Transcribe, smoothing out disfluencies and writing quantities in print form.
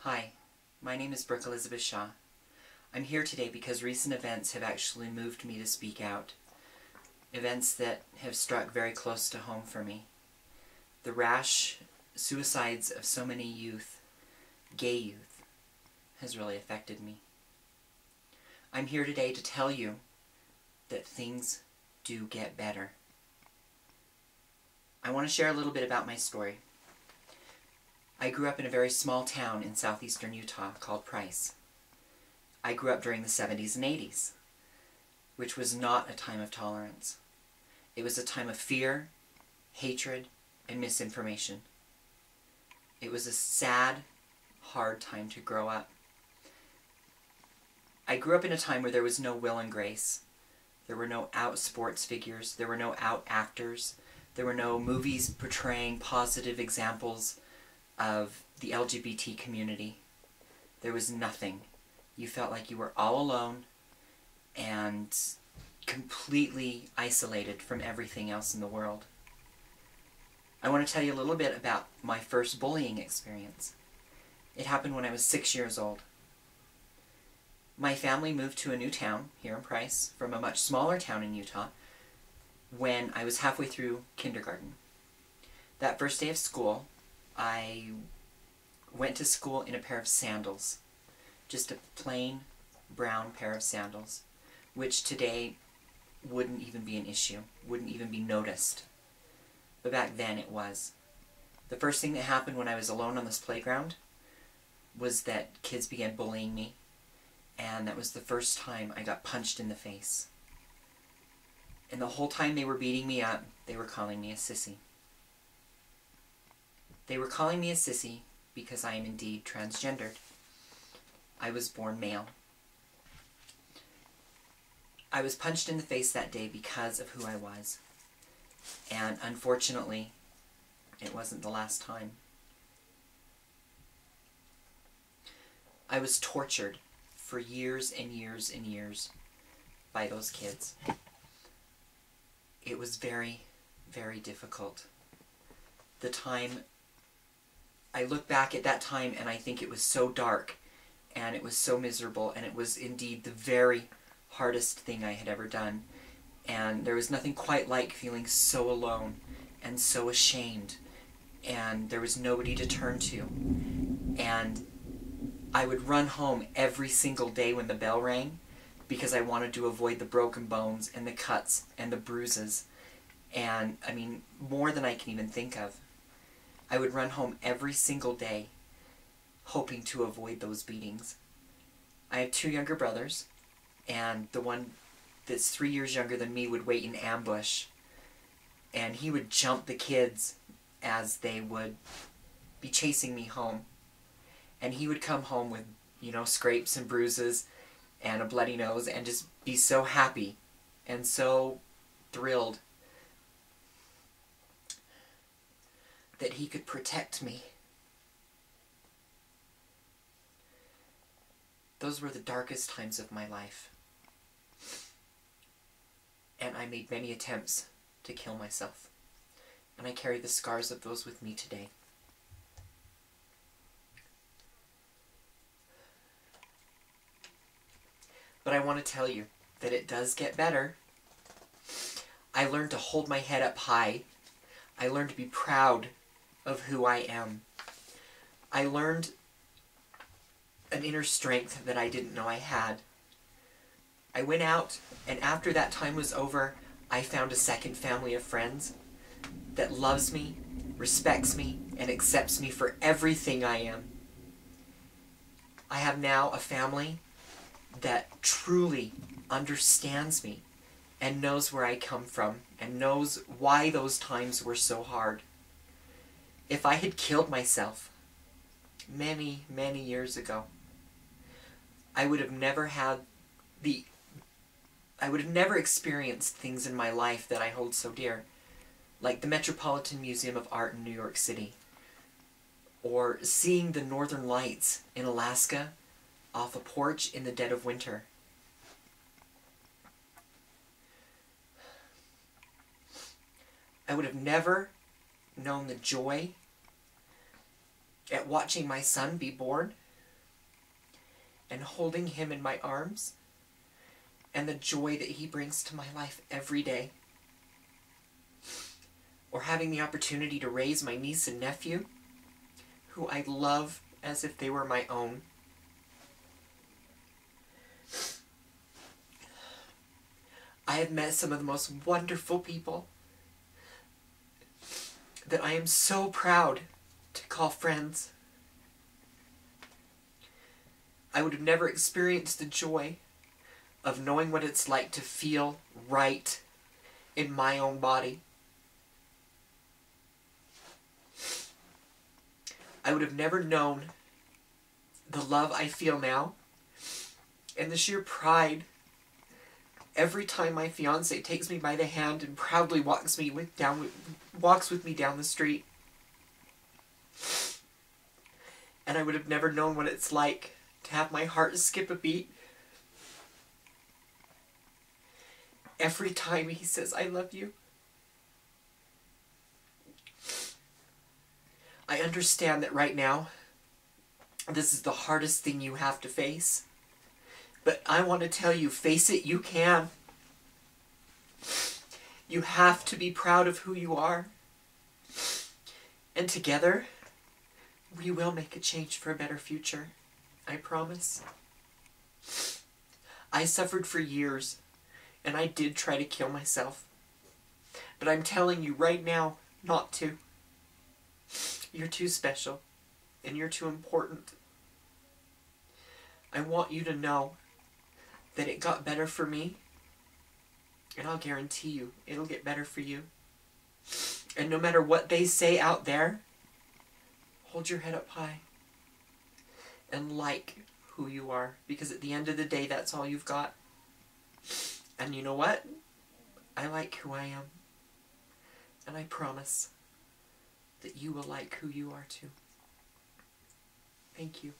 Hi, my name is Brooke Elizabeth Shaw. I'm here today because recent events have actually moved me to speak out. Events that have struck very close to home for me. The rash suicides of so many youth, gay youth, has really affected me. I'm here today to tell you that things do get better. I want to share a little bit about my story. I grew up in a very small town in southeastern Utah called Price. I grew up during the 70s and 80s, which was not a time of tolerance. It was a time of fear, hatred, and misinformation. It was a sad, hard time to grow up. I grew up in a time where there was no will and grace. There were no out sports figures. There were no out actors. There were no movies portraying positive examples of the LGBT community. There was nothing. You felt like you were all alone and completely isolated from everything else in the world. I want to tell you a little bit about my first bullying experience. It happened when I was 6 years old. My family moved to a new town here in Price from a much smaller town in Utah when I was halfway through kindergarten. That first day of school, I went to school in a pair of sandals. Just a plain brown pair of sandals, which today wouldn't even be an issue, wouldn't even be noticed. But back then it was. The first thing that happened when I was alone on this playground was that kids began bullying me, and that was the first time I got punched in the face. And the whole time they were beating me up, they were calling me a sissy. They were calling me a sissy because I am indeed transgendered. I was born male. I was punched in the face that day because of who I was. And unfortunately, it wasn't the last time. I was tortured for years and years and years by those kids. It was very, very difficult. I look back at that time and I think it was so dark and it was so miserable, and it was indeed the very hardest thing I had ever done. And there was nothing quite like feeling so alone and so ashamed, and there was nobody to turn to. And I would run home every single day when the bell rang because I wanted to avoid the broken bones and the cuts and the bruises, and I mean, more than I can even think of. I would run home every single day, hoping to avoid those beatings. I have 2 younger brothers, and the one that's 3 years younger than me would wait in ambush, and he would jump the kids as they would be chasing me home. And he would come home with, scrapes and bruises and a bloody nose and just be so happy and so thrilled that he could protect me. Those were the darkest times of my life. And I made many attempts to kill myself. And I carry the scars of those with me today. But I want to tell you that it does get better. I learned to hold my head up high. I learned to be proud of who I am. I learned an inner strength that I didn't know I had. I went out, and after that time was over, I found a second family of friends that loves me, respects me, and accepts me for everything I am. I have now a family that truly understands me and knows where I come from and knows why those times were so hard. If I had killed myself many, many years ago, I would have never experienced things in my life that I hold so dear, like the Metropolitan Museum of Art in New York City, or seeing the Northern Lights in Alaska off a porch in the dead of winter. I would have never known the joy at watching my son be born and holding him in my arms, and the joy that he brings to my life every day. Or having the opportunity to raise my niece and nephew, who I love as if they were my own. I have met some of the most wonderful people that I am so proud to call friends. I would have never experienced the joy of knowing what it's like to feel right in my own body. I would have never known the love I feel now and the sheer pride every time my fiancé takes me by the hand and proudly walks with me down the street. And I would have never known what it's like to have my heart skip a beat every time he says, "I love you." I understand that right now, this is the hardest thing you have to face. But I want to tell you, face it, you can. You have to be proud of who you are. And together, we will make a change for a better future. I promise. I suffered for years, and I did try to kill myself. But I'm telling you right now, not to. You're too special, and you're too important. I want you to know that it got better for me, and I'll guarantee you, it'll get better for you. And no matter what they say out there, hold your head up high and like who you are, because at the end of the day, that's all you've got. And you know what? I like who I am, and I promise that you will like who you are too. Thank you.